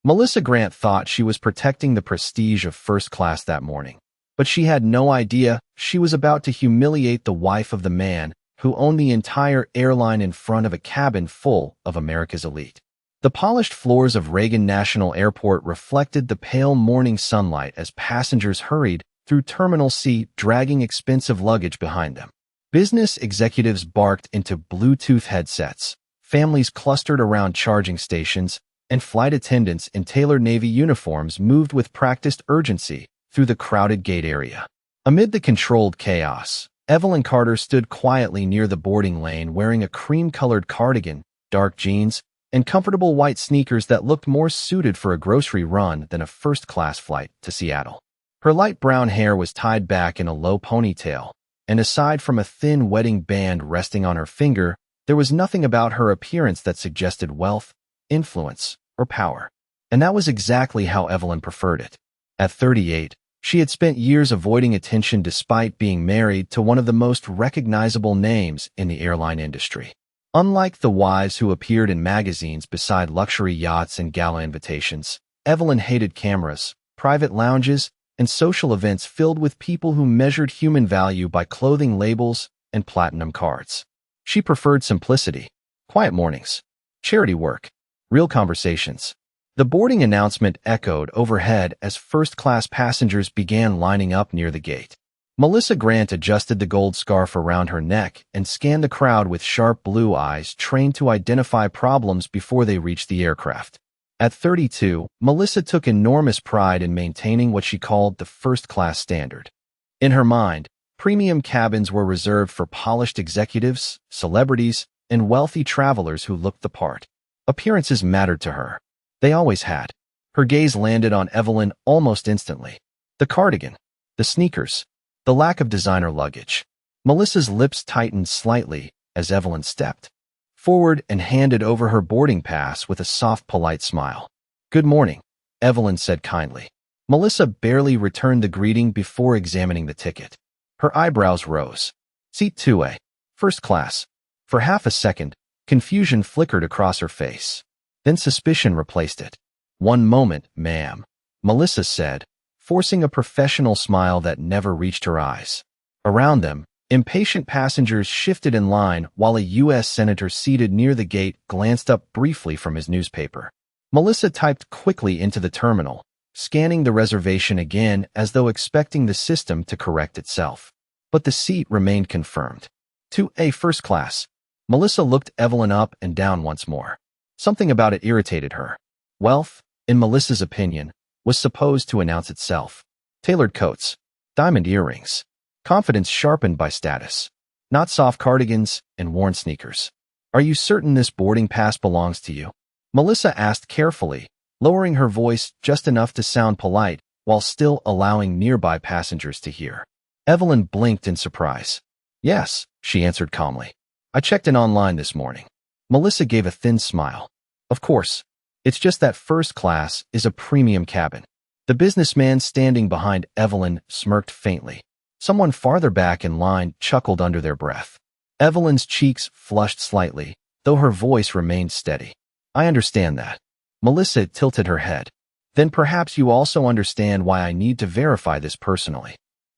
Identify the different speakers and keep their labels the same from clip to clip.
Speaker 1: Melissa Grant thought she was protecting the prestige of first class that morning, but she had no idea she was about to humiliate the wife of the man who owned the entire airline in front of a cabin full of America's elite. The polished floors of Reagan National Airport reflected the pale morning sunlight as passengers hurried through Terminal C, dragging expensive luggage behind them. Business executives barked into Bluetooth headsets, families clustered around charging stations, and flight attendants in tailored Navy uniforms moved with practiced urgency through the crowded gate area. Amid the controlled chaos, Evelyn Carter stood quietly near the boarding lane wearing a cream-colored cardigan, dark jeans, and comfortable white sneakers that looked more suited for a grocery run than a first-class flight to Seattle. Her light brown hair was tied back in a low ponytail, and aside from a thin wedding band resting on her finger, there was nothing about her appearance that suggested wealth, influence, or power. And that was exactly how Evelyn preferred it. At 38, she had spent years avoiding attention despite being married to one of the most recognizable names in the airline industry. Unlike the wives who appeared in magazines beside luxury yachts and gala invitations, Evelyn hated cameras, private lounges, and social events filled with people who measured human value by clothing labels and platinum cards. She preferred simplicity, quiet mornings, charity work, real conversations. The boarding announcement echoed overhead as first-class passengers began lining up near the gate. Melissa Grant adjusted the gold scarf around her neck and scanned the crowd with sharp blue eyes trained to identify problems before they reached the aircraft. At 32, Melissa took enormous pride in maintaining what she called the first-class standard. In her mind, premium cabins were reserved for polished executives, celebrities, and wealthy travelers who looked the part. Appearances mattered to her. They always had. Her gaze landed on Evelyn almost instantly. The cardigan, the sneakers, the lack of designer luggage. Melissa's lips tightened slightly as Evelyn stepped forward and handed over her boarding pass with a soft, polite smile. "Good morning," Evelyn said kindly. Melissa barely returned the greeting before examining the ticket. Her eyebrows rose. Seat 2A, first class. For half a second, confusion flickered across her face. Then suspicion replaced it. "One moment, ma'am," Melissa said, forcing a professional smile that never reached her eyes. Around them, impatient passengers shifted in line while a U.S. senator seated near the gate glanced up briefly from his newspaper. Melissa typed quickly into the terminal, scanning the reservation again as though expecting the system to correct itself. But the seat remained confirmed. 2A first class. Melissa looked Evelyn up and down once more. Something about it irritated her. Wealth, in Melissa's opinion, was supposed to announce itself. Tailored coats, diamond earrings, confidence sharpened by status, not soft cardigans and worn sneakers. "Are you certain this boarding pass belongs to you?" Melissa asked carefully, lowering her voice just enough to sound polite while still allowing nearby passengers to hear. Evelyn blinked in surprise. "Yes," she answered calmly. "I checked in online this morning." Melissa gave a thin smile. "Of course. It's just that first class is a premium cabin." The businessman standing behind Evelyn smirked faintly. Someone farther back in line chuckled under their breath. Evelyn's cheeks flushed slightly, though her voice remained steady. "I understand that." Melissa tilted her head. "Then perhaps you also understand why I need to verify this personally."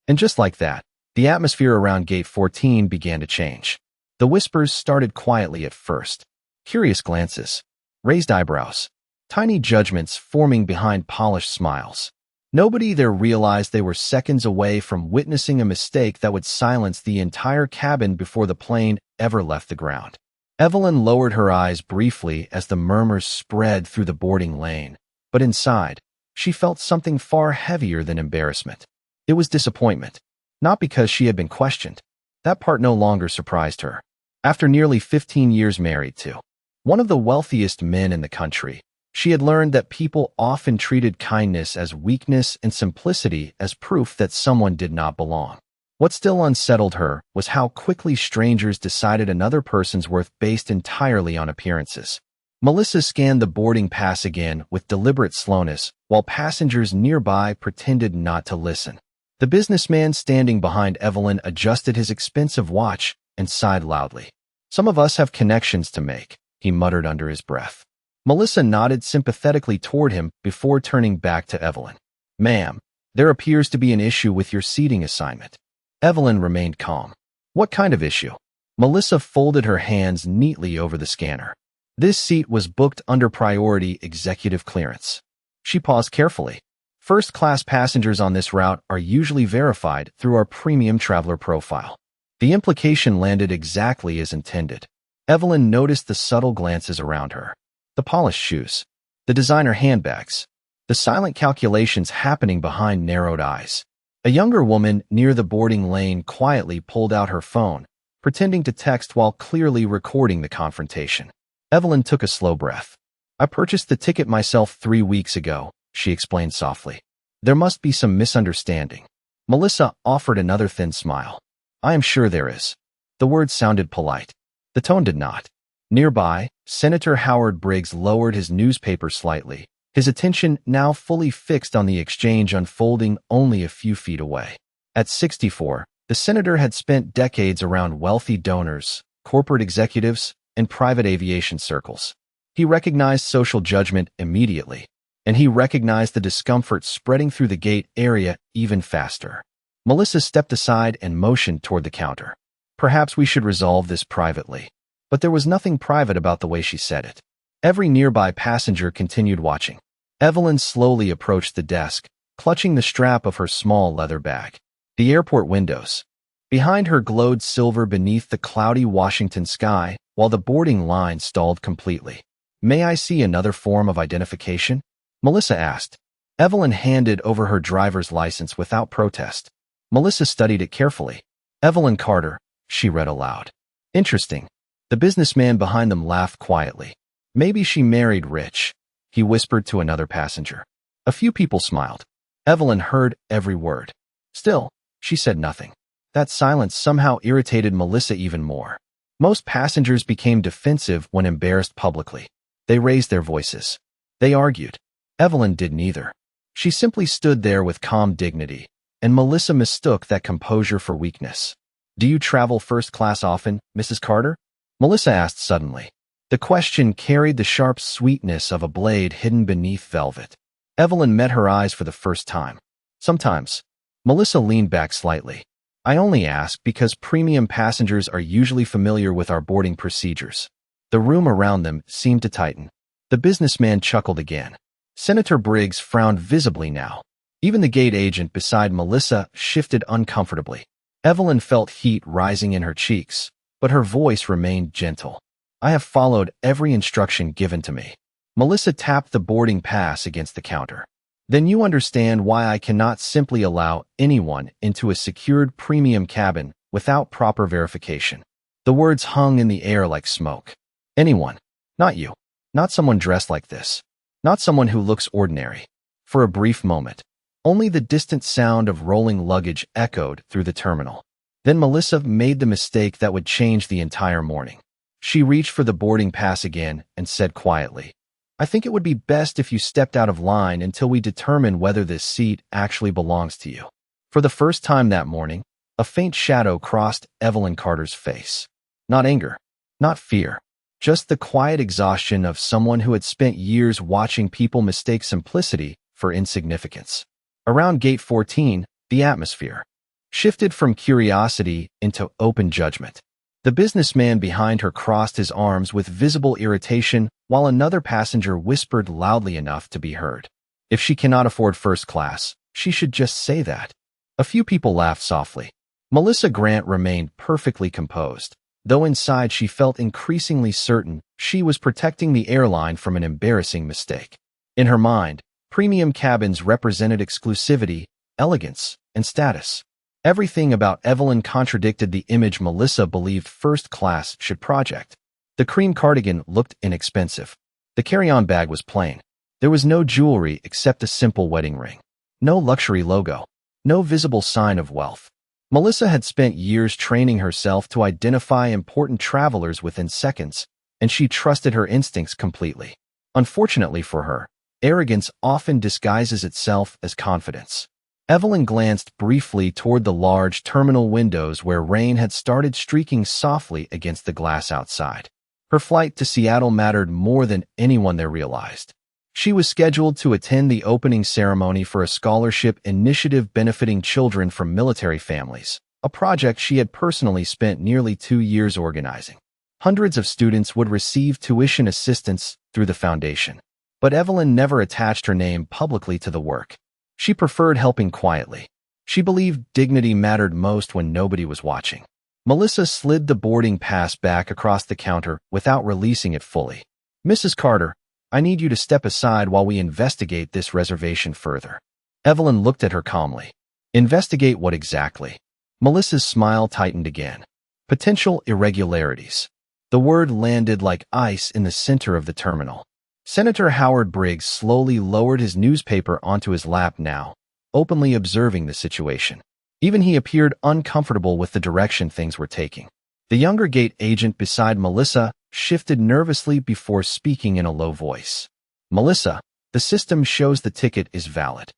Speaker 1: And just like that, the atmosphere around Gate 14 began to change. The whispers started quietly at first. Curious glances, raised eyebrows, tiny judgments forming behind polished smiles. Nobody there realized they were seconds away from witnessing a mistake that would silence the entire cabin before the plane ever left the ground. Evelyn lowered her eyes briefly as the murmurs spread through the boarding lane, but inside, she felt something far heavier than embarrassment. It was disappointment, not because she had been questioned. That part no longer surprised her. After nearly 15 years married to one of the wealthiest men in the country, she had learned that people often treated kindness as weakness and simplicity as proof that someone did not belong. What still unsettled her was how quickly strangers decided another person's worth based entirely on appearances. Melissa scanned the boarding pass again with deliberate slowness, while passengers nearby pretended not to listen. The businessman standing behind Evelyn adjusted his expensive watch and sighed loudly. "Some of us have connections to make," he muttered under his breath. Melissa nodded sympathetically toward him before turning back to Evelyn. Ma'am, there appears to be an issue with your seating assignment. Evelyn remained calm. What kind of issue? Melissa folded her hands neatly over the scanner. This seat was booked under priority executive clearance. She paused carefully. First-class passengers on this route are usually verified through our premium traveler profile. The implication landed exactly as intended. Evelyn noticed the subtle glances around her. The polished shoes. The designer handbags. The silent calculations happening behind narrowed eyes. A younger woman near the boarding lane quietly pulled out her phone, pretending to text while clearly recording the confrontation. Evelyn took a slow breath. I purchased the ticket myself 3 weeks ago, she explained softly. There must be some misunderstanding. Melissa offered another thin smile. I am sure there is. The words sounded polite. The tone did not. Nearby, Senator Howard Briggs lowered his newspaper slightly, his attention now fully fixed on the exchange unfolding only a few feet away. At 64, the senator had spent decades around wealthy donors, corporate executives, and private aviation circles. He recognized social judgment immediately, and he recognized the discomfort spreading through the gate area even faster. Melissa stepped aside and motioned toward the counter. Perhaps we should resolve this privately. But there was nothing private about the way she said it. Every nearby passenger continued watching. Evelyn slowly approached the desk, clutching the strap of her small leather bag. The airport windows. Behind her glowed silver beneath the cloudy Washington sky, while the boarding line stalled completely. May I see another form of identification? Melissa asked. Evelyn handed over her driver's license without protest. Melissa studied it carefully. Evelyn Carter, she read aloud. Interesting. The businessman behind them laughed quietly. Maybe she married rich, he whispered to another passenger. A few people smiled. Evelyn heard every word. Still, she said nothing. That silence somehow irritated Melissa even more. Most passengers became defensive when embarrassed publicly. They raised their voices. They argued. Evelyn did neither. She simply stood there with calm dignity, and Melissa mistook that composure for weakness. Do you travel first class often, Mrs. Carter? Melissa asked suddenly. The question carried the sharp sweetness of a blade hidden beneath velvet. Evelyn met her eyes for the first time. Sometimes. Melissa leaned back slightly. I only ask because premium passengers are usually familiar with our boarding procedures. The room around them seemed to tighten. The businessman chuckled again. Senator Briggs frowned visibly now. Even the gate agent beside Melissa shifted uncomfortably. Evelyn felt heat rising in her cheeks, but her voice remained gentle. I have followed every instruction given to me. Melissa tapped the boarding pass against the counter. Then you understand why I cannot simply allow anyone into a secured premium cabin without proper verification. The words hung in the air like smoke. Anyone. Not you. Not someone dressed like this. Not someone who looks ordinary. For a brief moment, only the distant sound of rolling luggage echoed through the terminal. Then Melissa made the mistake that would change the entire morning. She reached for the boarding pass again and said quietly, I think it would be best if you stepped out of line until we determine whether this seat actually belongs to you. For the first time that morning, a faint shadow crossed Evelyn Carter's face. Not anger, not fear, just the quiet exhaustion of someone who had spent years watching people mistake simplicity for insignificance. Around gate 14, the atmosphere shifted from curiosity into open judgment. The businessman behind her crossed his arms with visible irritation while another passenger whispered loudly enough to be heard. If she cannot afford first class, she should just say that. A few people laughed softly. Melissa Grant remained perfectly composed, though inside she felt increasingly certain she was protecting the airline from an embarrassing mistake. In her mind, premium cabins represented exclusivity, elegance, and status. Everything about Evelyn contradicted the image Melissa believed first class should project. The cream cardigan looked inexpensive. The carry-on bag was plain. There was no jewelry except a simple wedding ring. No luxury logo. No visible sign of wealth. Melissa had spent years training herself to identify important travelers within seconds, and she trusted her instincts completely. Unfortunately for her, arrogance often disguises itself as confidence. Evelyn glanced briefly toward the large terminal windows where rain had started streaking softly against the glass outside. Her flight to Seattle mattered more than anyone there realized. She was scheduled to attend the opening ceremony for a scholarship initiative benefiting children from military families, a project she had personally spent nearly 2 years organizing. Hundreds of students would receive tuition assistance through the foundation. But Evelyn never attached her name publicly to the work. She preferred helping quietly. She believed dignity mattered most when nobody was watching. Melissa slid the boarding pass back across the counter without releasing it fully. "Mrs. Carter, I need you to step aside while we investigate this reservation further." Evelyn looked at her calmly. "Investigate what exactly?" Melissa's smile tightened again. "Potential irregularities." The word landed like ice in the center of the terminal. Senator Howard Briggs slowly lowered his newspaper onto his lap now, openly observing the situation. Even he appeared uncomfortable with the direction things were taking. The younger gate agent beside Melissa shifted nervously before speaking in a low voice. "Melissa, the system shows the ticket is valid."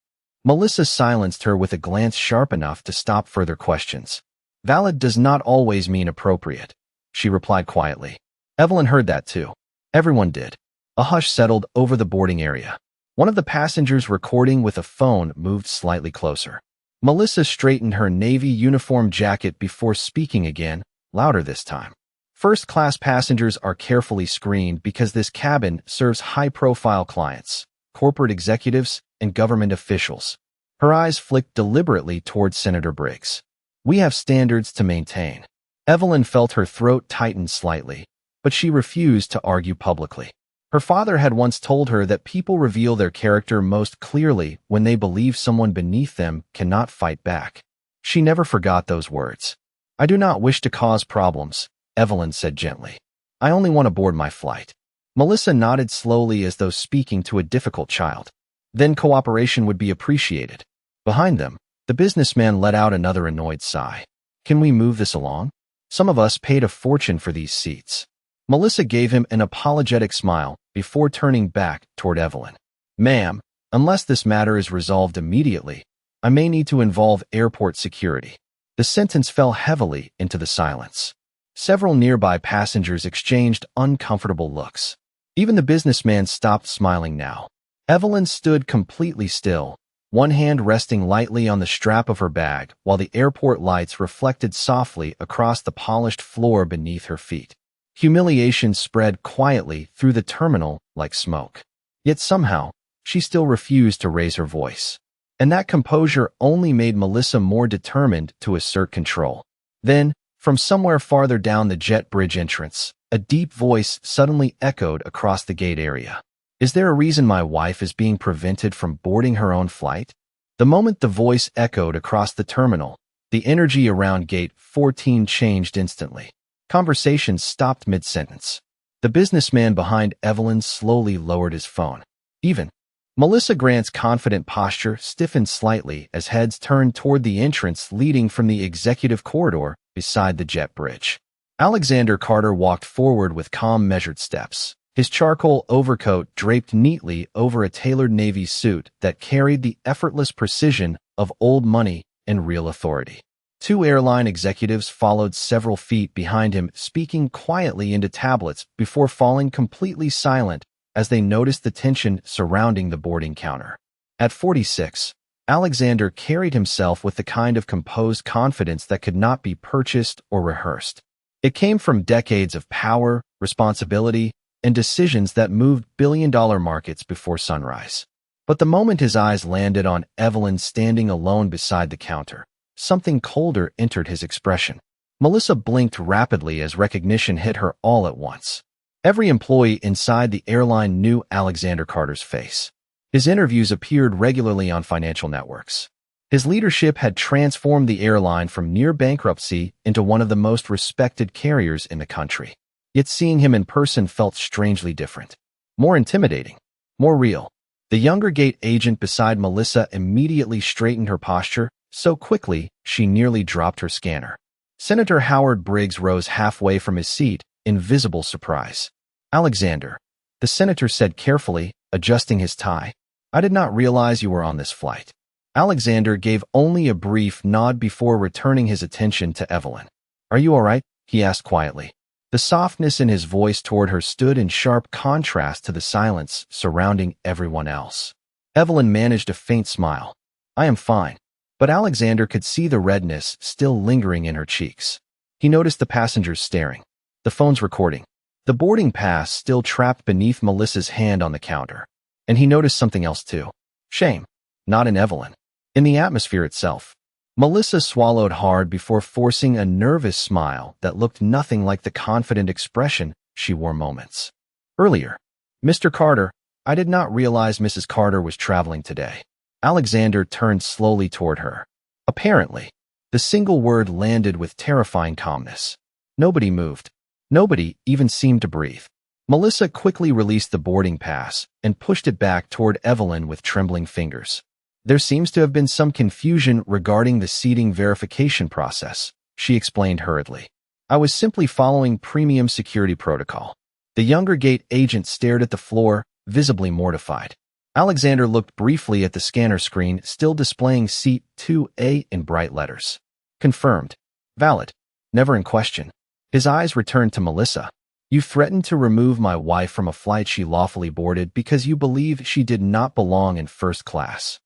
Speaker 1: Melissa silenced her with a glance sharp enough to stop further questions. "Valid does not always mean appropriate," she replied quietly. Evelyn heard that too. Everyone did. A hush settled over the boarding area. One of the passengers recording with a phone moved slightly closer. Melissa straightened her navy uniform jacket before speaking again, louder this time. "First-class passengers are carefully screened because this cabin serves high-profile clients, corporate executives, and government officials." Her eyes flicked deliberately towards Senator Briggs. "We have standards to maintain." Evelyn felt her throat tighten slightly, but she refused to argue publicly. Her father had once told her that people reveal their character most clearly when they believe someone beneath them cannot fight back. She never forgot those words. "I do not wish to cause problems," Evelyn said gently. "I only want to board my flight." Melissa nodded slowly as though speaking to a difficult child. Then cooperation would be appreciated. Behind them, the businessman let out another annoyed sigh. "Can we move this along? Some of us paid a fortune for these seats." Melissa gave him an apologetic smile before turning back toward Evelyn. "Ma'am, unless this matter is resolved immediately, I may need to involve airport security." The sentence fell heavily into the silence. Several nearby passengers exchanged uncomfortable looks. Even the businessman stopped smiling now. Evelyn stood completely still, one hand resting lightly on the strap of her bag while the airport lights reflected softly across the polished floor beneath her feet. Humiliation spread quietly through the terminal like smoke. Yet somehow, she still refused to raise her voice. And that composure only made Melissa more determined to assert control. Then, from somewhere farther down the jet bridge entrance, a deep voice suddenly echoed across the gate area. "Is there a reason my wife is being prevented from boarding her own flight?" The moment the voice echoed across the terminal, the energy around gate 14 changed instantly. Conversation stopped mid-sentence. The businessman behind Evelyn slowly lowered his phone. Even Melissa Grant's confident posture stiffened slightly as heads turned toward the entrance leading from the executive corridor beside the jet bridge. Alexander Carter walked forward with calm, measured steps, his charcoal overcoat draped neatly over a tailored navy suit that carried the effortless precision of old money and real authority. Two airline executives followed several feet behind him, speaking quietly into tablets before falling completely silent as they noticed the tension surrounding the boarding counter. At 46, Alexander carried himself with the kind of composed confidence that could not be purchased or rehearsed. It came from decades of power, responsibility, and decisions that moved billion-dollar markets before sunrise. But the moment his eyes landed on Evelyn standing alone beside the counter, something colder entered his expression. Melissa blinked rapidly as recognition hit her all at once. Every employee inside the airline knew Alexander Carter's face. His interviews appeared regularly on financial networks. His leadership had transformed the airline from near bankruptcy into one of the most respected carriers in the country. Yet seeing him in person felt strangely different. More intimidating. More real. The younger gate agent beside Melissa immediately straightened her posture, so quickly she nearly dropped her scanner. Senator Howard Briggs rose halfway from his seat in visible surprise. "Alexander," the senator said carefully, adjusting his tie, "I did not realize you were on this flight." Alexander gave only a brief nod before returning his attention to Evelyn. "Are you all right?" he asked quietly. The softness in his voice toward her stood in sharp contrast to the silence surrounding everyone else. Evelyn managed a faint smile. "I am fine." But Alexander could see the redness still lingering in her cheeks. He noticed the passengers staring. The phone's recording. The boarding pass still trapped beneath Melissa's hand on the counter. And he noticed something else too. Shame. Not in Evelyn. In the atmosphere itself. Melissa swallowed hard before forcing a nervous smile that looked nothing like the confident expression she wore moments earlier. "Mr. Carter, I did not realize Mrs. Carter was traveling today." Alexander turned slowly toward her. Apparently, the single word landed with terrifying calmness. Nobody moved. Nobody even seemed to breathe. Melissa quickly released the boarding pass and pushed it back toward Evelyn with trembling fingers. "There seems to have been some confusion regarding the seating verification process," she explained hurriedly. "I was simply following premium security protocol." The younger gate agent stared at the floor, visibly mortified. Alexander looked briefly at the scanner screen, still displaying Seat 2A in bright letters. Confirmed. Valid. Never in question. His eyes returned to Melissa. "You threatened to remove my wife from a flight she lawfully boarded because you believe she did not belong in first class."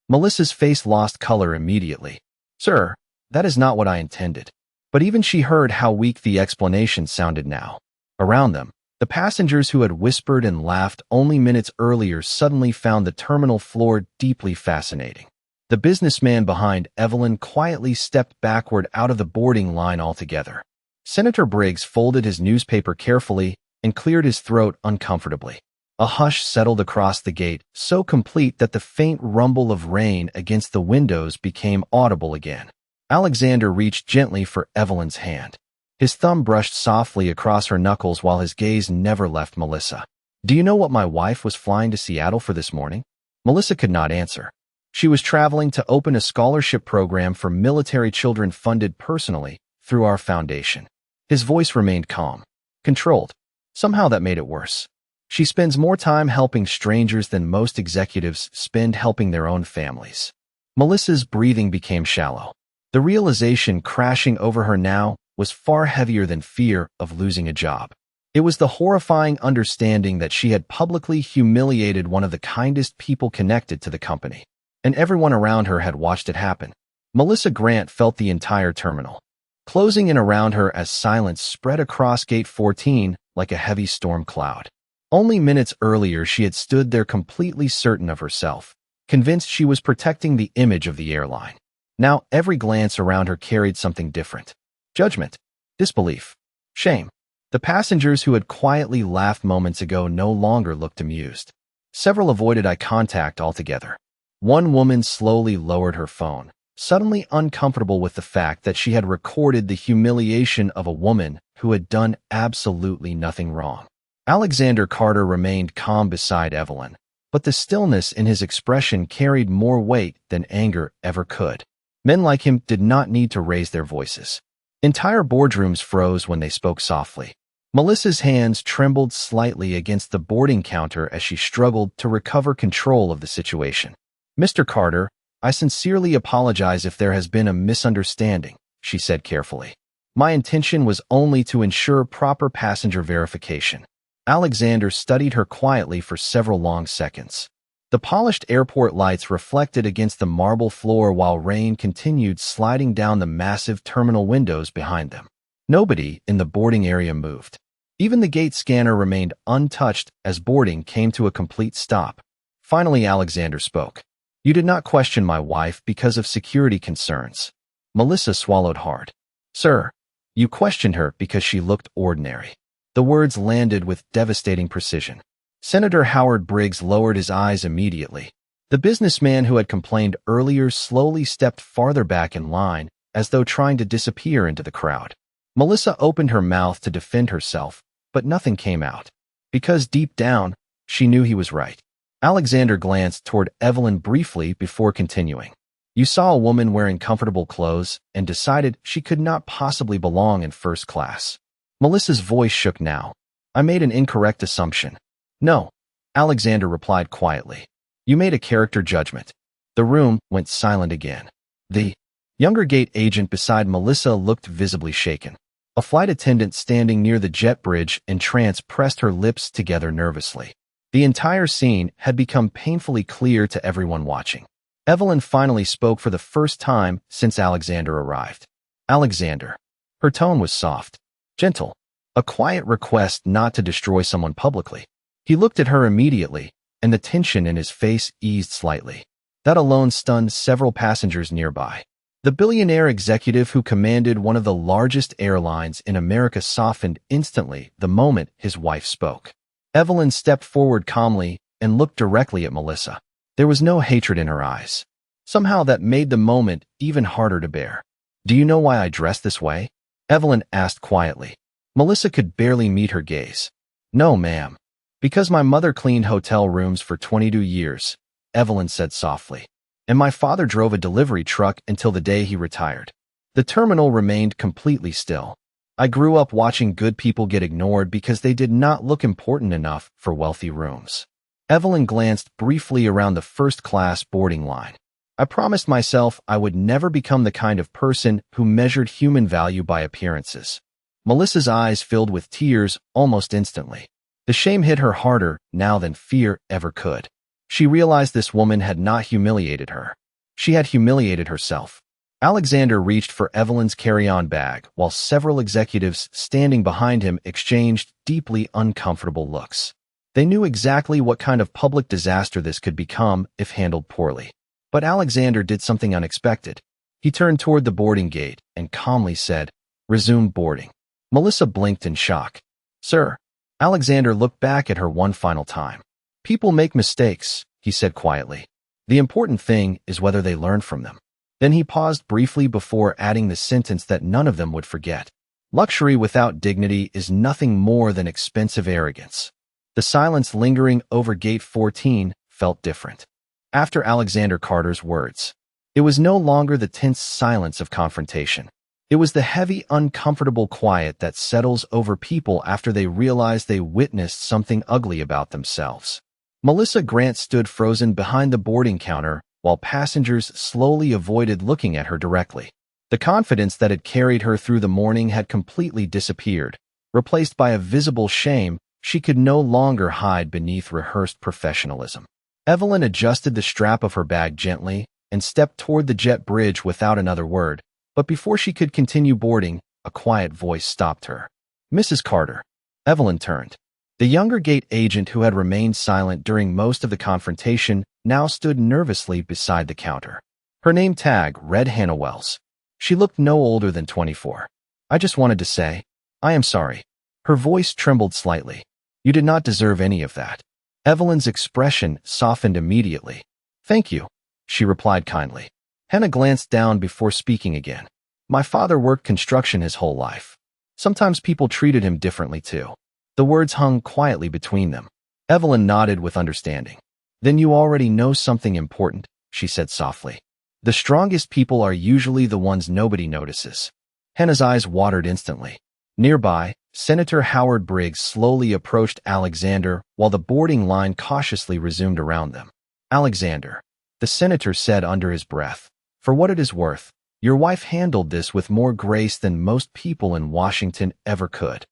Speaker 1: Melissa's face lost color immediately. "Sir, that is not what I intended." But even she heard how weak the explanation sounded now. Around them, the passengers who had whispered and laughed only minutes earlier suddenly found the terminal floor deeply fascinating. The businessman behind Evelyn quietly stepped backward out of the boarding line altogether. Senator Briggs folded his newspaper carefully and cleared his throat uncomfortably. A hush settled across the gate, so complete that the faint rumble of rain against the windows became audible again. Alexander reached gently for Evelyn's hand. His thumb brushed softly across her knuckles while his gaze never left Melissa. "Do you know what my wife was flying to Seattle for this morning?" Melissa could not answer. She was traveling to open a scholarship program for military children funded personally through our foundation. His voice remained calm, controlled. Somehow that made it worse. "She spends more time helping strangers than most executives spend helping their own families." Melissa's breathing became shallow. The realization crashing over her now was far heavier than fear of losing a job. It was the horrifying understanding that she had publicly humiliated one of the kindest people connected to the company, and everyone around her had watched it happen. Melissa Grant felt the entire terminal closing in around her as silence spread across Gate 14 like a heavy storm cloud. Only minutes earlier she had stood there completely certain of herself, convinced she was protecting the image of the airline. Now every glance around her carried something different. Judgment, disbelief, shame. The passengers who had quietly laughed moments ago no longer looked amused. Several avoided eye contact altogether. One woman slowly lowered her phone, suddenly uncomfortable with the fact that she had recorded the humiliation of a woman who had done absolutely nothing wrong. Alexander Carter remained calm beside Evelyn, but the stillness in his expression carried more weight than anger ever could. Men like him did not need to raise their voices. Entire boardrooms froze when they spoke softly. Melissa's hands trembled slightly against the boarding counter as she struggled to recover control of the situation. "Mr. Carter, I sincerely apologize if there has been a misunderstanding," she said carefully. "My intention was only to ensure proper passenger verification." Alexander studied her quietly for several long seconds. The polished airport lights reflected against the marble floor while rain continued sliding down the massive terminal windows behind them. Nobody in the boarding area moved. Even the gate scanner remained untouched as boarding came to a complete stop. Finally, Alexander spoke. "You did not question my wife because of security concerns." Melissa swallowed hard. "Sir, you questioned her because she looked ordinary." The words landed with devastating precision. Senator Howard Briggs lowered his eyes immediately. The businessman who had complained earlier slowly stepped farther back in line, as though trying to disappear into the crowd. Melissa opened her mouth to defend herself, but nothing came out. Because deep down, she knew he was right. Alexander glanced toward Evelyn briefly before continuing. "You saw a woman wearing comfortable clothes and decided she could not possibly belong in first class." Melissa's voice shook now. "I made an incorrect assumption." "No," Alexander replied quietly. "You made a character judgment." The room went silent again. The younger gate agent beside Melissa looked visibly shaken. A flight attendant standing near the jet bridge in trance pressed her lips together nervously. The entire scene had become painfully clear to everyone watching. Evelyn finally spoke for the first time since Alexander arrived. Alexander. Her tone was soft, gentle, a quiet request not to destroy someone publicly. He looked at her immediately, and the tension in his face eased slightly. That alone stunned several passengers nearby. The billionaire executive who commanded one of the largest airlines in America softened instantly the moment his wife spoke. Evelyn stepped forward calmly and looked directly at Melissa. There was no hatred in her eyes. Somehow that made the moment even harder to bear. "Do you know why I dress this way?" Evelyn asked quietly. Melissa could barely meet her gaze. "No, ma'am. Because my mother cleaned hotel rooms for 22 years, Evelyn said softly. And my father drove a delivery truck until the day he retired. The terminal remained completely still. I grew up watching good people get ignored because they did not look important enough for wealthy rooms." Evelyn glanced briefly around the first-class boarding line. "I promised myself I would never become the kind of person who measured human value by appearances." Melissa's eyes filled with tears almost instantly. The shame hit her harder now than fear ever could. She realized this woman had not humiliated her. She had humiliated herself. Alexander reached for Evelyn's carry-on bag while several executives standing behind him exchanged deeply uncomfortable looks. They knew exactly what kind of public disaster this could become if handled poorly. But Alexander did something unexpected. He turned toward the boarding gate and calmly said, "Resume boarding." Melissa blinked in shock. "Sir." Alexander looked back at her one final time. "People make mistakes," he said quietly. "The important thing is whether they learn from them." Then he paused briefly before adding the sentence that none of them would forget. "Luxury without dignity is nothing more than expensive arrogance." The silence lingering over Gate 14 felt different. After Alexander Carter's words, it was no longer the tense silence of confrontation. It was the heavy, uncomfortable quiet that settles over people after they realize they witnessed something ugly about themselves. Melissa Grant stood frozen behind the boarding counter while passengers slowly avoided looking at her directly. The confidence that had carried her through the morning had completely disappeared, replaced by a visible shame she could no longer hide beneath rehearsed professionalism. Evelyn adjusted the strap of her bag gently and stepped toward the jet bridge without another word, but before she could continue boarding, a quiet voice stopped her. "Mrs. Carter." Evelyn turned. The younger gate agent who had remained silent during most of the confrontation now stood nervously beside the counter. Her name tag read Hannah Wells. She looked no older than 24. "I just wanted to say, I am sorry." Her voice trembled slightly. "You did not deserve any of that." Evelyn's expression softened immediately. "Thank you," she replied kindly. Hannah glanced down before speaking again. "My father worked construction his whole life. Sometimes people treated him differently too." The words hung quietly between them. Evelyn nodded with understanding. "Then you already know something important," she said softly. "The strongest people are usually the ones nobody notices." Hannah's eyes watered instantly. Nearby, Senator Howard Briggs slowly approached Alexander while the boarding line cautiously resumed around them. "Alexander," the senator said under his breath, "for what it is worth, your wife handled this with more grace than most people in Washington ever could."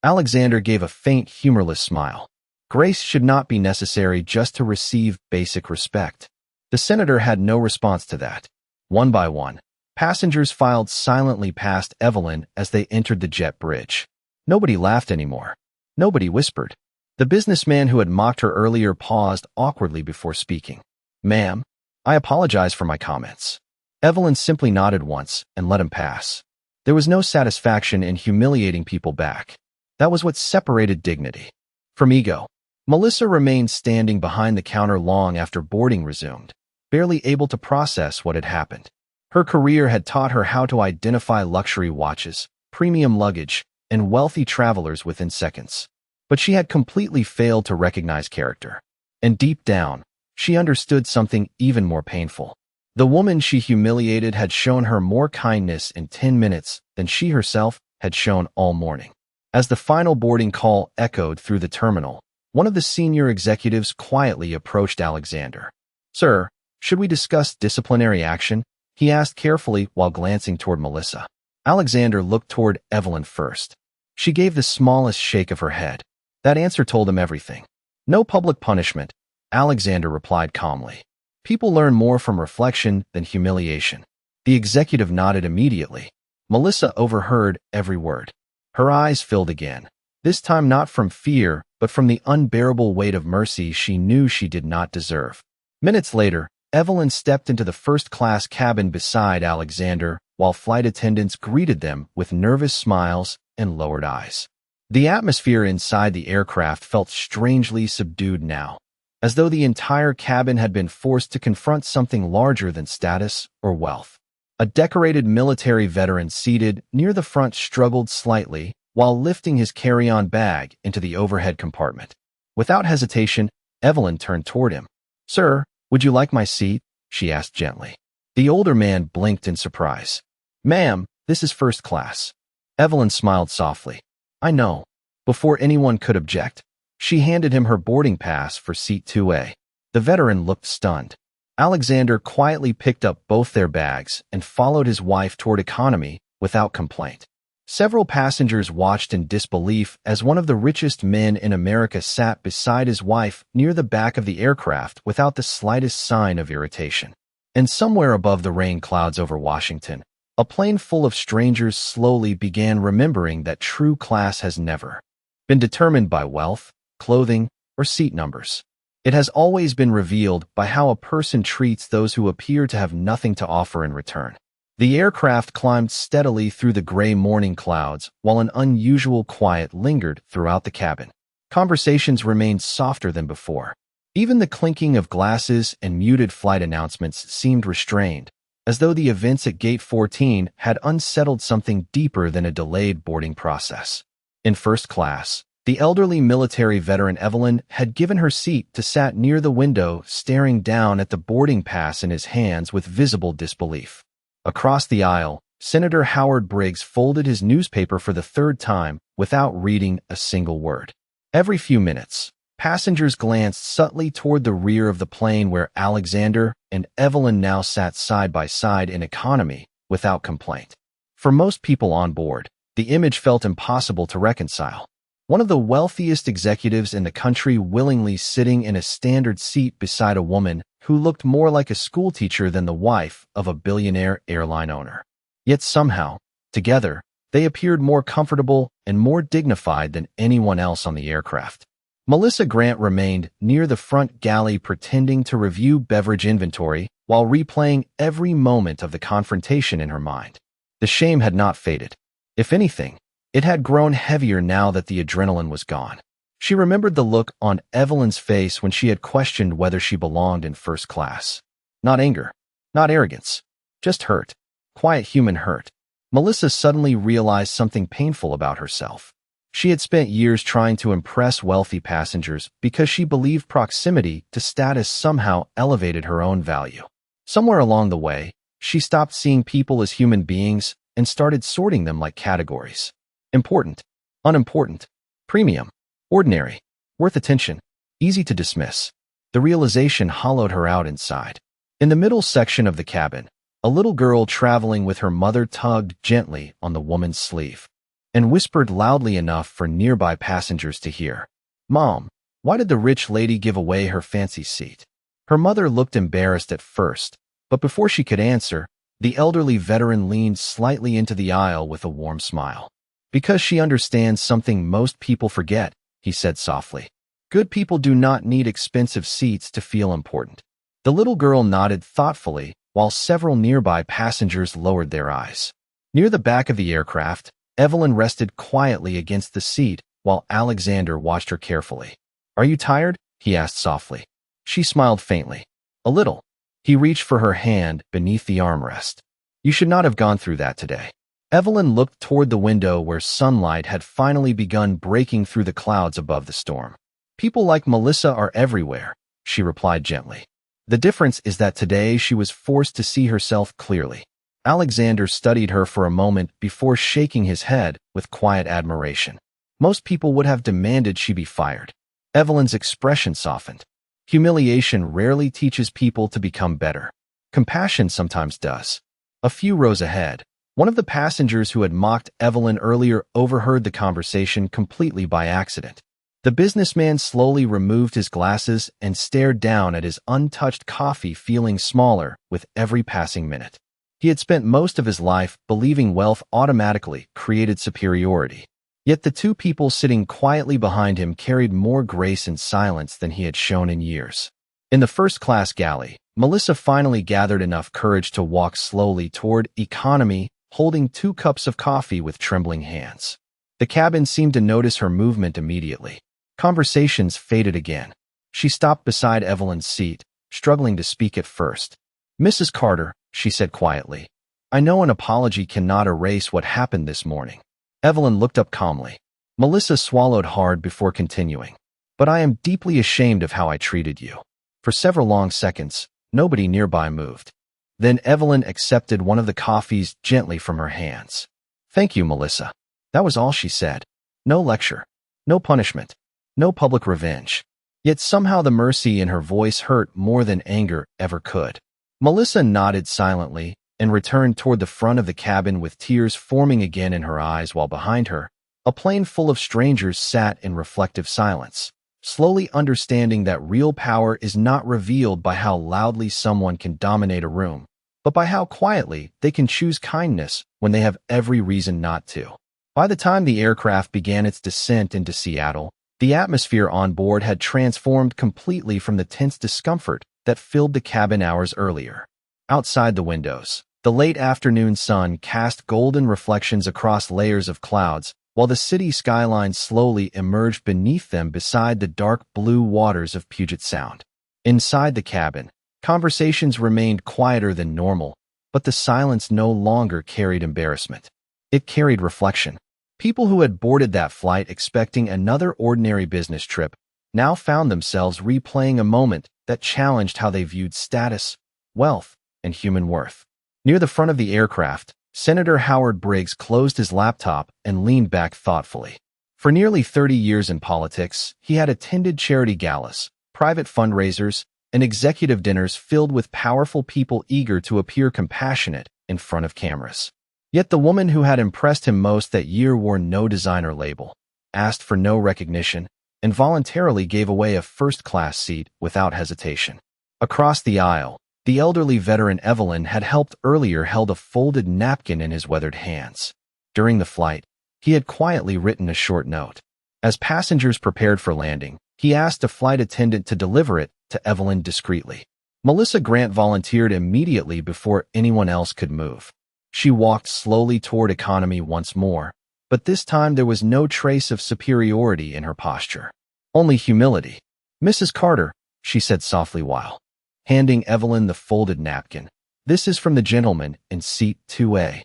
Speaker 1: Alexander gave a faint, humorless smile. Grace should not be necessary just to receive basic respect. The senator had no response to that. One by one, passengers filed silently past Evelyn as they entered the jet bridge. Nobody laughed anymore. Nobody whispered. The businessman who had mocked her earlier paused awkwardly before speaking. "Ma'am, I apologize for my comments." Evelyn simply nodded once and let him pass. There was no satisfaction in humiliating people back. That was what separated dignity from ego. Melissa remained standing behind the counter long after boarding resumed, barely able to process what had happened. Her career had taught her how to identify luxury watches, premium luggage, and wealthy travelers within seconds. But she had completely failed to recognize character. And deep down, she understood something even more painful. The woman she humiliated had shown her more kindness in 10 minutes than she herself had shown all morning. As the final boarding call echoed through the terminal, one of the senior executives quietly approached Alexander. "Sir, should we discuss disciplinary action?" he asked carefully while glancing toward Melissa. Alexander looked toward Evelyn first. She gave the smallest shake of her head. That answer told him everything. No public punishment, Alexander replied calmly. People learn more from reflection than humiliation. The executive nodded immediately. Melissa overheard every word. Her eyes filled again. This time not from fear, but from the unbearable weight of mercy she knew she did not deserve. Minutes later, Evelyn stepped into the first-class cabin beside Alexander, while flight attendants greeted them with nervous smiles and lowered eyes. The atmosphere inside the aircraft felt strangely subdued now, as though the entire cabin had been forced to confront something larger than status or wealth. A decorated military veteran seated near the front struggled slightly while lifting his carry-on bag into the overhead compartment. Without hesitation, Evelyn turned toward him. "Sir, would you like my seat?" she asked gently. The older man blinked in surprise. "Ma'am, this is first class." Evelyn smiled softly. "I know." Before anyone could object, she handed him her boarding pass for seat 2A. The veteran looked stunned. Alexander quietly picked up both their bags and followed his wife toward economy without complaint. Several passengers watched in disbelief as one of the richest men in America sat beside his wife near the back of the aircraft without the slightest sign of irritation. And somewhere above the rain clouds over Washington, a plane full of strangers slowly began remembering that true class has never been determined by wealth, clothing, or seat numbers. It has always been revealed by how a person treats those who appear to have nothing to offer in return. The aircraft climbed steadily through the gray morning clouds while an unusual quiet lingered throughout the cabin. Conversations remained softer than before. Even the clinking of glasses and muted flight announcements seemed restrained, as though the events at Gate 14 had unsettled something deeper than a delayed boarding process. In first class, the elderly military veteran Evelyn had given her seat to sat near the window, staring down at the boarding pass in his hands with visible disbelief. Across the aisle, Senator Howard Briggs folded his newspaper for the third time without reading a single word. Every few minutes, passengers glanced subtly toward the rear of the plane where Alexander and Evelyn now sat side by side in economy without complaint. For most people on board, the image felt impossible to reconcile. One of the wealthiest executives in the country willingly sitting in a standard seat beside a woman who looked more like a schoolteacher than the wife of a billionaire airline owner. Yet somehow, together, they appeared more comfortable and more dignified than anyone else on the aircraft. Melissa Grant remained near the front galley pretending to review beverage inventory while replaying every moment of the confrontation in her mind. The shame had not faded. If anything, it had grown heavier now that the adrenaline was gone. She remembered the look on Evelyn's face when she had questioned whether she belonged in first class. Not anger, not arrogance, just hurt. Quiet human hurt. Melissa suddenly realized something painful about herself. She had spent years trying to impress wealthy passengers because she believed proximity to status somehow elevated her own value. Somewhere along the way, she stopped seeing people as human beings and started sorting them like categories. Important, unimportant, premium, ordinary, worth attention, easy to dismiss. The realization hollowed her out inside. In the middle section of the cabin, a little girl traveling with her mother tugged gently on the woman's sleeve and whispered loudly enough for nearby passengers to hear. "Mom, why did the rich lady give away her fancy seat?" Her mother looked embarrassed at first, but before she could answer, the elderly veteran leaned slightly into the aisle with a warm smile. "Because she understands something most people forget," he said softly. "Good people do not need expensive seats to feel important." The little girl nodded thoughtfully, while several nearby passengers lowered their eyes. Near the back of the aircraft, Evelyn rested quietly against the seat while Alexander watched her carefully. "Are you tired?" he asked softly. She smiled faintly. "A little." He reached for her hand beneath the armrest. "You should not have gone through that today." Evelyn looked toward the window where sunlight had finally begun breaking through the clouds above the storm. "People like Melissa are everywhere," she replied gently. The difference is that today she was forced to see herself clearly. Alexander studied her for a moment before shaking his head with quiet admiration. Most people would have demanded she be fired. Evelyn's expression softened. Humiliation rarely teaches people to become better. Compassion sometimes does. A few rows ahead, One of the passengers who had mocked Evelyn earlier overheard the conversation completely by accident. The businessman slowly removed his glasses and stared down at his untouched coffee, feeling smaller with every passing minute. He had spent most of his life believing wealth automatically created superiority. Yet the two people sitting quietly behind him carried more grace and silence than he had shown in years. In the first-class galley, Melissa finally gathered enough courage to walk slowly toward economy, holding 2 cups of coffee with trembling hands. The cabin seemed to notice her movement immediately. Conversations faded again. She stopped beside Evelyn's seat, struggling to speak at first. "Mrs. Carter," she said quietly, "I know an apology cannot erase what happened this morning." Evelyn looked up calmly. Melissa swallowed hard before continuing. "But I am deeply ashamed of how I treated you." For several long seconds, nobody nearby moved. Then Evelyn accepted one of the coffees gently from her hands. "Thank you, Melissa." That was all she said. No lecture, no punishment, no public revenge. Yet somehow the mercy in her voice hurt more than anger ever could. Melissa nodded silently and returned toward the front of the cabin with tears forming again in her eyes, while behind her, a plane full of strangers sat in reflective silence, slowly understanding that real power is not revealed by how loudly someone can dominate a room, but by how quietly they can choose kindness when they have every reason not to. By the time the aircraft began its descent into Seattle, the atmosphere on board had transformed completely from the tense discomfort that filled the cabin hours earlier. Outside the windows, the late afternoon sun cast golden reflections across layers of clouds, while the city skyline slowly emerged beneath them beside the dark blue waters of Puget Sound. Inside the cabin, conversations remained quieter than normal, but the silence no longer carried embarrassment. It carried reflection. People who had boarded that flight expecting another ordinary business trip now found themselves replaying a moment that challenged how they viewed status, wealth, and human worth. Near the front of the aircraft, Senator Howard Briggs closed his laptop and leaned back thoughtfully. For nearly 30 years in politics, he had attended charity galas, private fundraisers, and executive dinners filled with powerful people eager to appear compassionate in front of cameras. Yet the woman who had impressed him most that year wore no designer label, asked for no recognition, and voluntarily gave away a first-class seat without hesitation. Across the aisle, the elderly veteran Evelyn had helped earlier held a folded napkin in his weathered hands. During the flight, he had quietly written a short note. As passengers prepared for landing, he asked a flight attendant to deliver it to Evelyn discreetly. Melissa Grant volunteered immediately before anyone else could move. She walked slowly toward economy once more, but this time there was no trace of superiority in her posture. Only humility. "Mrs. Carter," she said softly while handing Evelyn the folded napkin. "This is from the gentleman in seat 2A.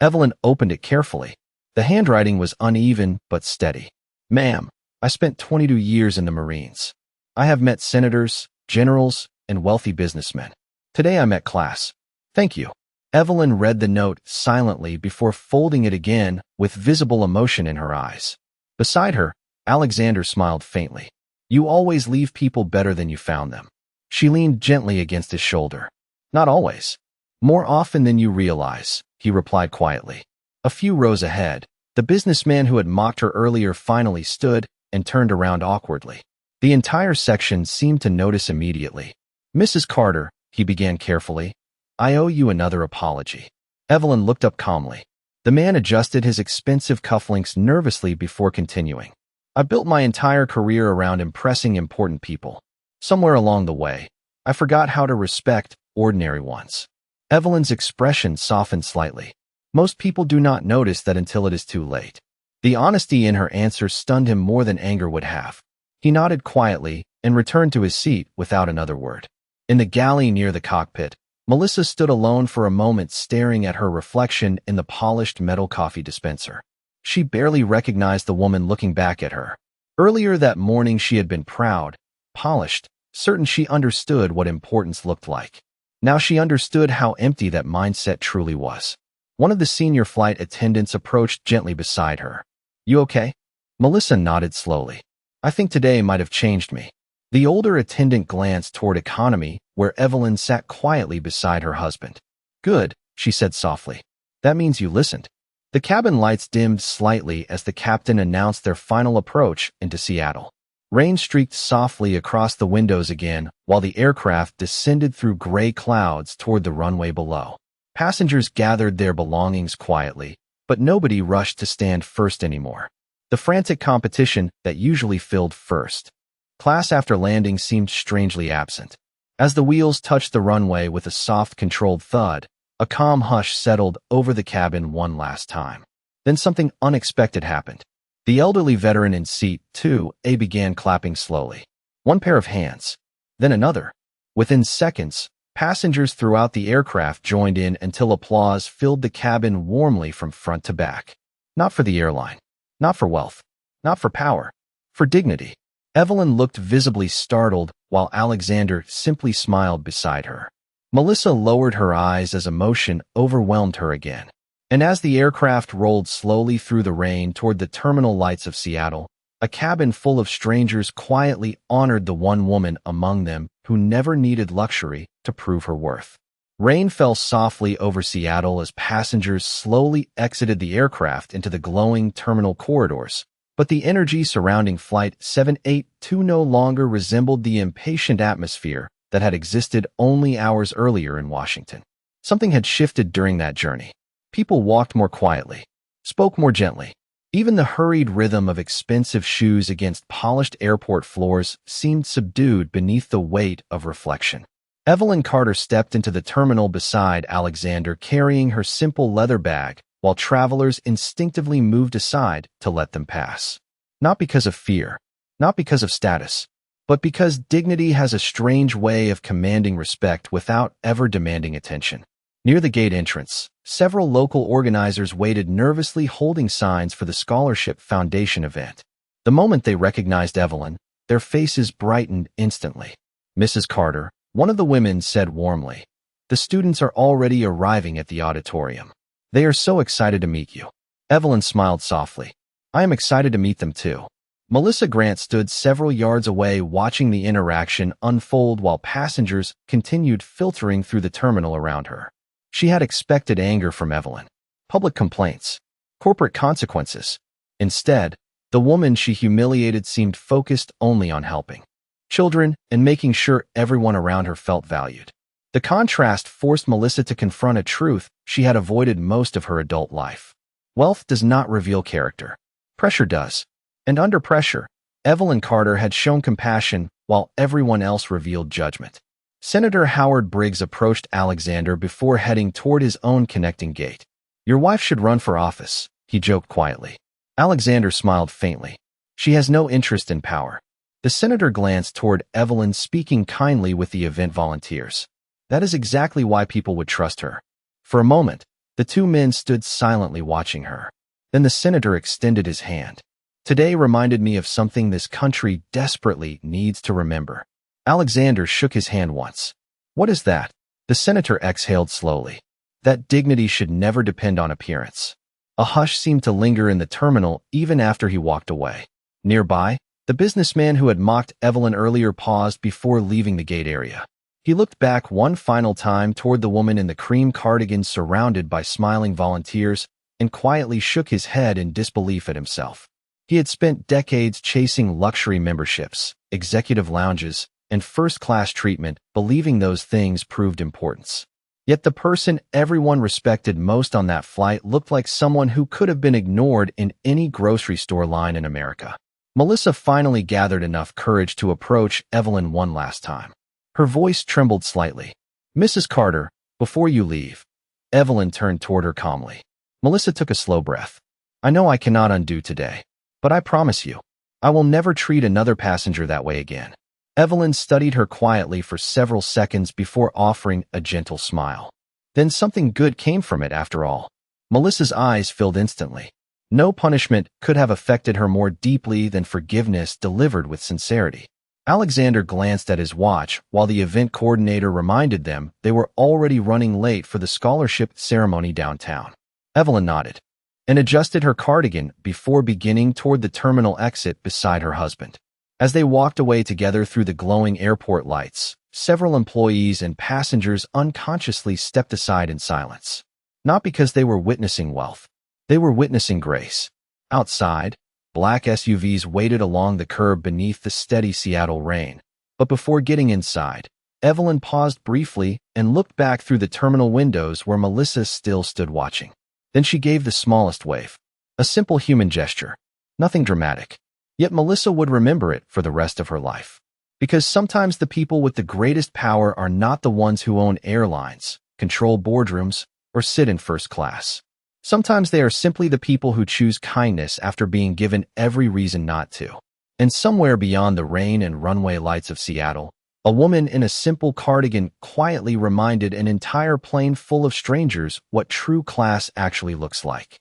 Speaker 1: Evelyn opened it carefully. The handwriting was uneven but steady. "Ma'am, I spent 22 years in the Marines. I have met senators, generals, and wealthy businessmen. Today I met class. Thank you." Evelyn read the note silently before folding it again with visible emotion in her eyes. Beside her, Alexander smiled faintly. "You always leave people better than you found them." She leaned gently against his shoulder. "Not always. More often than you realize," he replied quietly. A few rows ahead, the businessman who had mocked her earlier finally stood and turned around awkwardly. The entire section seemed to notice immediately. "Mrs. Carter," he began carefully, "I owe you another apology." Evelyn looked up calmly. The man adjusted his expensive cufflinks nervously before continuing. "I built my entire career around impressing important people. Somewhere along the way, I forgot how to respect ordinary ones." Evelyn's expression softened slightly. Most people do not notice that until it is too late. The honesty in her answer stunned him more than anger would have. He nodded quietly and returned to his seat without another word. In the galley near the cockpit, Melissa stood alone for a moment, staring at her reflection in the polished metal coffee dispenser. She barely recognized the woman looking back at her. Earlier that morning she had been proud, polished, certain she understood what importance looked like. Now she understood how empty that mindset truly was. One of the senior flight attendants approached gently beside her. "You okay?" Melissa nodded slowly. "I think today might have changed me." The older attendant glanced toward economy, where Evelyn sat quietly beside her husband. "Good," she said softly. That means you listened. The cabin lights dimmed slightly as the captain announced their final approach into Seattle. Rain streaked softly across the windows again while the aircraft descended through gray clouds toward the runway below. Passengers gathered their belongings quietly, but nobody rushed to stand first anymore. The frantic competition that usually filled first class after landing seemed strangely absent. As the wheels touched the runway with a soft, controlled thud, a calm hush settled over the cabin one last time. Then something unexpected happened. The elderly veteran in seat 2A began clapping slowly. One pair of hands, then another. Within seconds, passengers throughout the aircraft joined in until applause filled the cabin warmly from front to back. Not for the airline, not for wealth, not for power, for dignity. Evelyn looked visibly startled while Alexander simply smiled beside her. Melissa lowered her eyes as emotion overwhelmed her again. And as the aircraft rolled slowly through the rain toward the terminal lights of Seattle, a cabin full of strangers quietly honored the one woman among them who never needed luxury to prove her worth. Rain fell softly over Seattle as passengers slowly exited the aircraft into the glowing terminal corridors, but the energy surrounding Flight 782 no longer resembled the impatient atmosphere that had existed only hours earlier in Washington. Something had shifted during that journey. People walked more quietly, spoke more gently. Even the hurried rhythm of expensive shoes against polished airport floors seemed subdued beneath the weight of reflection. Evelyn Carter stepped into the terminal beside Alexander, carrying her simple leather bag, while travelers instinctively moved aside to let them pass. Not because of fear, not because of status, but because dignity has a strange way of commanding respect without ever demanding attention. Near the gate entrance, several local organizers waited nervously, holding signs for the Scholarship Foundation event. The moment they recognized Evelyn, their faces brightened instantly. Mrs. Carter, one of the women, said warmly, "The students are already arriving at the auditorium. They are so excited to meet you." Evelyn smiled softly. "I am excited to meet them too." Melissa Grant stood several yards away watching the interaction unfold while passengers continued filtering through the terminal around her. She had expected anger from Evelyn, public complaints, corporate consequences. Instead, the woman she humiliated seemed focused only on helping children and making sure everyone around her felt valued. The contrast forced Melissa to confront a truth she had avoided most of her adult life. Wealth does not reveal character. Pressure does. And under pressure, Evelyn Carter had shown compassion while everyone else revealed judgment. Senator Howard Briggs approached Alexander before heading toward his own connecting gate. "Your wife should run for office," he joked quietly. Alexander smiled faintly. "She has no interest in power." The senator glanced toward Evelyn, speaking kindly with the event volunteers. "That is exactly why people would trust her." For a moment, the two men stood silently watching her. Then the senator extended his hand. "Today reminded me of something this country desperately needs to remember." Alexander shook his hand once. "What is that?" The senator exhaled slowly. "That dignity should never depend on appearance." A hush seemed to linger in the terminal even after he walked away. Nearby, the businessman who had mocked Evelyn earlier paused before leaving the gate area. He looked back one final time toward the woman in the cream cardigan surrounded by smiling volunteers and quietly shook his head in disbelief at himself. He had spent decades chasing luxury memberships, executive lounges, and first-class treatment, believing those things proved importance. Yet the person everyone respected most on that flight looked like someone who could have been ignored in any grocery store line in America. Melissa finally gathered enough courage to approach Evelyn one last time. Her voice trembled slightly. "Mrs. Carter, before you leave." Evelyn turned toward her calmly. Melissa took a slow breath. "I know I cannot undo today, but I promise you, I will never treat another passenger that way again." Evelyn studied her quietly for several seconds before offering a gentle smile. Then something good came from it after all. Melissa's eyes filled instantly. No punishment could have affected her more deeply than forgiveness delivered with sincerity. Alexander glanced at his watch while the event coordinator reminded them they were already running late for the scholarship ceremony downtown. Evelyn nodded and adjusted her cardigan before beginning toward the terminal exit beside her husband. As they walked away together through the glowing airport lights, several employees and passengers unconsciously stepped aside in silence. Not because they were witnessing wealth. They were witnessing grace. Outside, black SUVs waited along the curb beneath the steady Seattle rain. But before getting inside, Evelyn paused briefly and looked back through the terminal windows where Melissa still stood watching. Then she gave the smallest wave. A simple human gesture. Nothing dramatic. Yet Melissa would remember it for the rest of her life. Because sometimes the people with the greatest power are not the ones who own airlines, control boardrooms, or sit in first class. Sometimes they are simply the people who choose kindness after being given every reason not to. And somewhere beyond the rain and runway lights of Seattle, a woman in a simple cardigan quietly reminded an entire plane full of strangers what true class actually looks like.